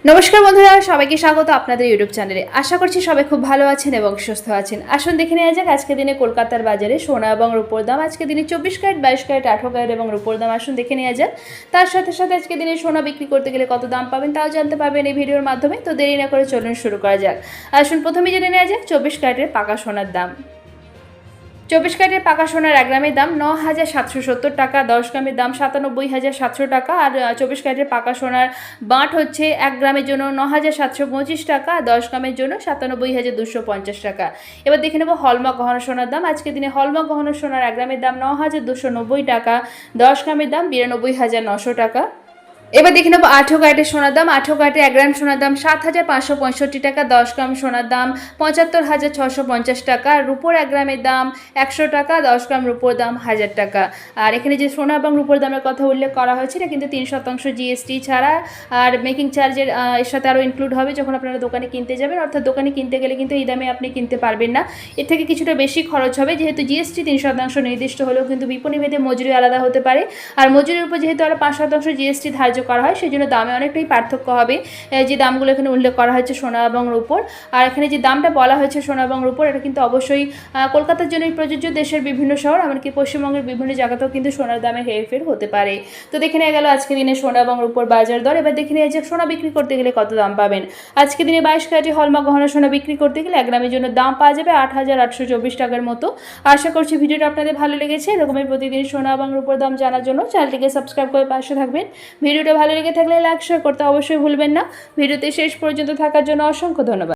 নমস্কার বন্ধুরা, সবাইকে স্বাগত আপনাদের ইউটিউব চ্যানেলে। আশা করছি সবাই খুব ভালো আছেন এবং সুস্থ আছেন। আসুন দেখে নেওয়া যাক আজকে দিনে কলকাতার বাজারে সোনা এবং রূপোর দাম। আজকে দিনে 24 ক্যারেট, 22 ক্যারেট, 18 ক্যারেট এবং রূপোর দাম আসুন দেখে নেওয়া যাক। তার সাথে সাথে আজকে দিনে সোনা বিক্রি করতে গেলে কত দাম পাবেন তাও জানতে পারবেন এই ভিডিওর মাধ্যমে। তো দেরি না করে চলুন শুরু করা যাক। আসুন প্রথমে জেনে নেওয়া যাক 24 ক্যারেটের পাকা সোনার দাম। 24 ক্যারেটের পাকা সোনার 1 গ্রামের দাম 9,770 টাকা, 10 গ্রামের দাম 97,700 টাকা। আর 24 ক্যারেটের পাকা সোনার বাঁট হচ্ছে 1 গ্রামের জন্য 9,725 টাকা, 10 গ্রামের জন্য 97,250 টাকা। এবার দেখে নেব হলমার্ক গহনা সোনার দাম। আজকে দিনে হলমার্ক গহনা সোনার 1 গ্রামের দাম 9,290 টাকা, 10 গ্রামের দাম 92,900 টাকা। এবার দেখে নেবো 18 ক্যারেটের সোনার দাম। 18 ক্যারেটের 1 গ্রাম সোনার দাম 7,565 টাকা, 10 গ্রাম সোনার দাম 75,650 টাকা। রূপোর 1 গ্রামের দাম 100 টাকা, 10 গ্রাম রূপোর দাম 1000 টাকা। আর এখানে যে সোনা এবং রূপোর দামের কথা উল্লেখ করা হয়েছে এটা কিন্তু 3% জিএসটি ছাড়া, আর মেকিং চার্জের এর সাথে আরও ইনক্লুড হবে যখন আপনারা দোকানে কিনতে যাবেন। অর্থাৎ দোকানে কিনতে গেলে কিন্তু এই দামে আপনি কিনতে পারবেন না, এর থেকে কিছুটা বেশি খরচ হবে। যেহেতু জিএসটি 3% নির্দিষ্ট হলেও কিন্তু বিপণী ভেদে মজুরি আলাদা হতে পারে, আর মজুরির উপর যেহেতু আরও 5% জিএসটি ধার্য করা হয় সেই জন্য দামে অনেকটাই পার্থক্য হবে। যে দামগুলো এখানে উল্লেখ করা হয়েছে সোনা এবং রূপোর, আর এখানে যে দামটা বলা হয়েছে সোনা এবং রূপোর এটা কিন্তু অবশ্যই কলকাতার জন্যই প্রযোজ্য। দেশের বিভিন্ন শহর এমনকি পশ্চিমবঙ্গের বিভিন্ন জায়গাতেও কিন্তু সোনার দামে হেরফের হতে পারে। তো দেখে নেওয়া গেল আজকে দিনে সোনা এবং রূপোর বাজার দর। এবার দেখে নেওয়া যাক সোনা বিক্রি করতে গেলে কত দাম পাবেন। আজকে দিনে 22 ক্যারেটের হলমার্ক গহনা সোনা বিক্রি করতে গেলে 1 গ্রামের জন্য দাম পাওয়া যাবে 8,824 টাকার মতো। আশা করছি ভিডিওটা আপনাদের ভালো লেগেছে। এরকমই প্রতিদিন সোনা এবং রূপোর দাম জানার জন্য চ্যানেলটিকে সাবস্ক্রাইব করে পাশে থাকবেন। ভিডিওটা ভালো লেগে থাকলে লাইক শেয়ার করতে অবশ্যই ভুলবেন না। ভিডিওতে শেষ পর্যন্ত থাকার জন্য অসংখ্য ধন্যবাদ।